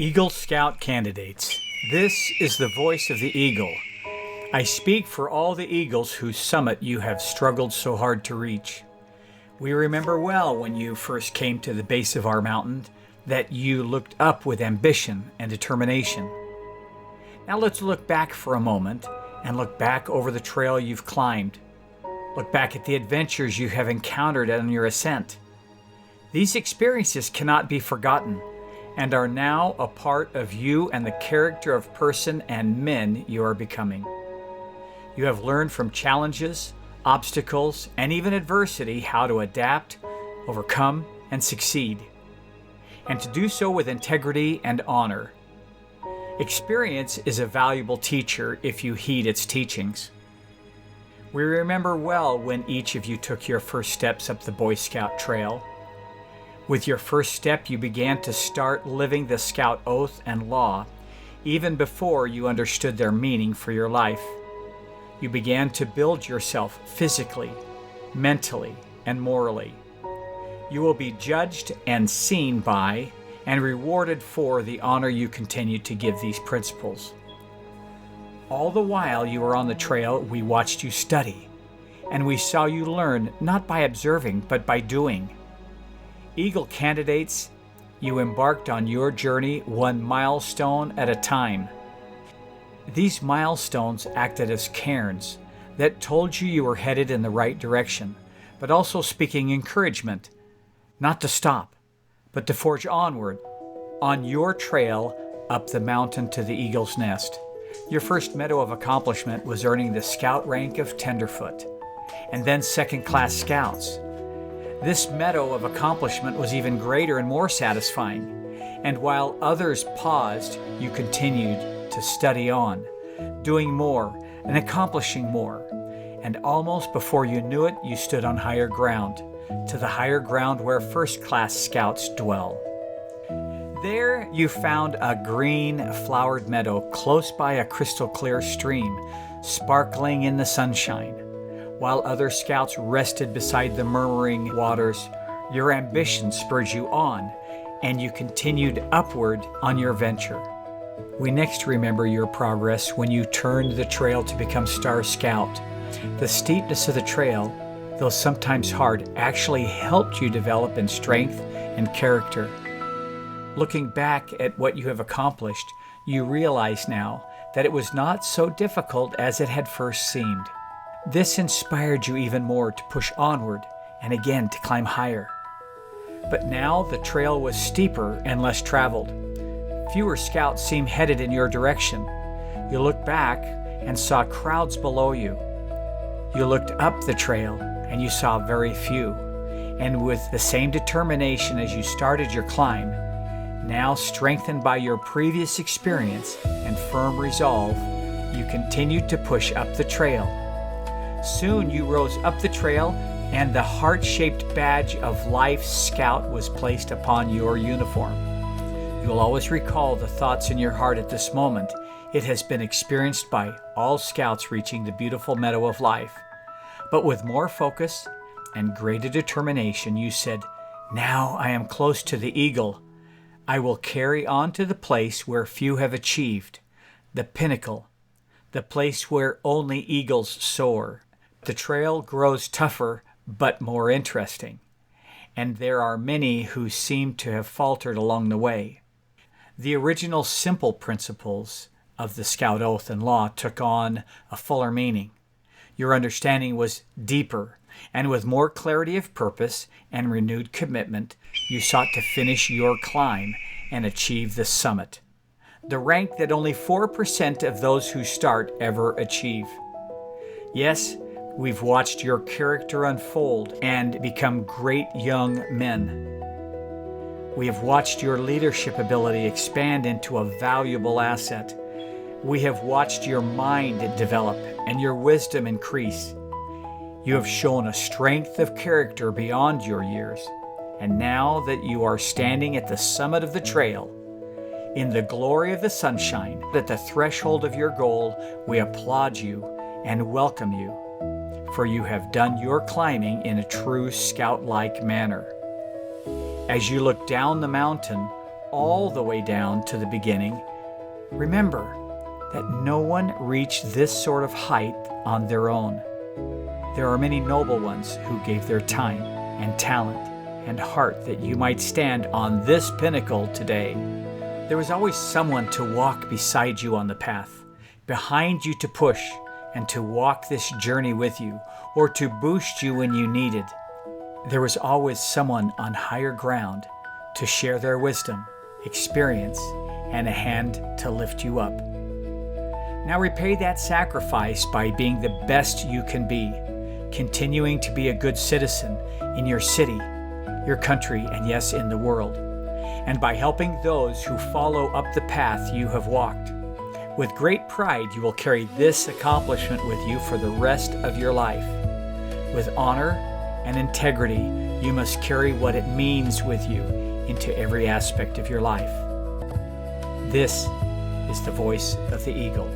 Eagle Scout candidates. This is the voice of the Eagle. I speak for all the Eagles whose summit you have struggled so hard to reach. We remember well when you first came to the base of our mountain that you looked up with ambition and determination. Now let's look back for a moment and look back over the trail you've climbed. Look back at the adventures you have encountered on your ascent. These experiences cannot be forgotten and are now a part of you and the character of person and men you are becoming. You have learned from challenges, obstacles, and even adversity how to adapt, overcome, and succeed, and to do so with integrity and honor. Experience is a valuable teacher if you heed its teachings. We remember well when each of you took your first steps up the Boy Scout trail. With your first step, you began to start living the Scout oath and law, even before you understood their meaning for your life. You began to build yourself physically, mentally, and morally. You will be judged and seen by and rewarded for the honor you continue to give these principles. All the while you were on the trail, we watched you study, and we saw you learn not by observing, but by doing. Eagle candidates, you embarked on your journey one milestone at a time. These milestones acted as cairns that told you were headed in the right direction, but also speaking encouragement, not to stop, but to forge onward on your trail up the mountain to the Eagle's Nest. Your first meadow of accomplishment was earning the Scout rank of Tenderfoot, and then second-class Scouts. This meadow of accomplishment was even greater and more satisfying, and while others paused, you continued to study on, doing more and accomplishing more, and almost before you knew it, you stood on higher ground, to the higher ground where first-class Scouts dwell. There you found a green, flowered meadow close by a crystal-clear stream, sparkling in the sunshine. While other Scouts rested beside the murmuring waters, your ambition spurred you on, and you continued upward on your venture. We next remember your progress when you turned the trail to become Star Scout. The steepness of the trail, though sometimes hard, actually helped you develop in strength and character. Looking back at what you have accomplished, you realize now that it was not so difficult as it had first seemed. This inspired you even more to push onward and again to climb higher. But now the trail was steeper and less traveled. Fewer Scouts seemed headed in your direction. You looked back and saw crowds below you. You looked up the trail and you saw very few. And with the same determination as you started your climb, now strengthened by your previous experience and firm resolve, you continued to push up the trail. Soon you rose up the trail, and the heart-shaped badge of Life Scout was placed upon your uniform. You'll always recall the thoughts in your heart at this moment. It has been experienced by all Scouts reaching the beautiful meadow of life. But with more focus and greater determination, you said, "Now I am close to the Eagle. I will carry on to the place where few have achieved, the pinnacle, the place where only eagles soar." The trail grows tougher but more interesting, and there are many who seem to have faltered along the way. The original simple principles of the Scout Oath and Law took on a fuller meaning. Your understanding was deeper, and with more clarity of purpose and renewed commitment, you sought to finish your climb and achieve the summit, the rank that only 4% of those who start ever achieve. Yes, we've watched your character unfold and become great young men. We have watched your leadership ability expand into a valuable asset. We have watched your mind develop and your wisdom increase. You have shown a strength of character beyond your years. And now that you are standing at the summit of the trail, in the glory of the sunshine, at the threshold of your goal, we applaud you and welcome you, for you have done your climbing in a true Scout-like manner. As you look down the mountain, all the way down to the beginning, remember that no one reached this sort of height on their own. There are many noble ones who gave their time and talent and heart that you might stand on this pinnacle today. There was always someone to walk beside you on the path, behind you to push and to walk this journey with you, or to boost you when you needed. There was always someone on higher ground to share their wisdom, experience, and a hand to lift you up. Now repay that sacrifice by being the best you can be, continuing to be a good citizen in your city, your country, and yes, in the world, and by helping those who follow up the path you have walked. With great pride, you will carry this accomplishment with you for the rest of your life. With honor and integrity, you must carry what it means with you into every aspect of your life. This is the voice of the eagle.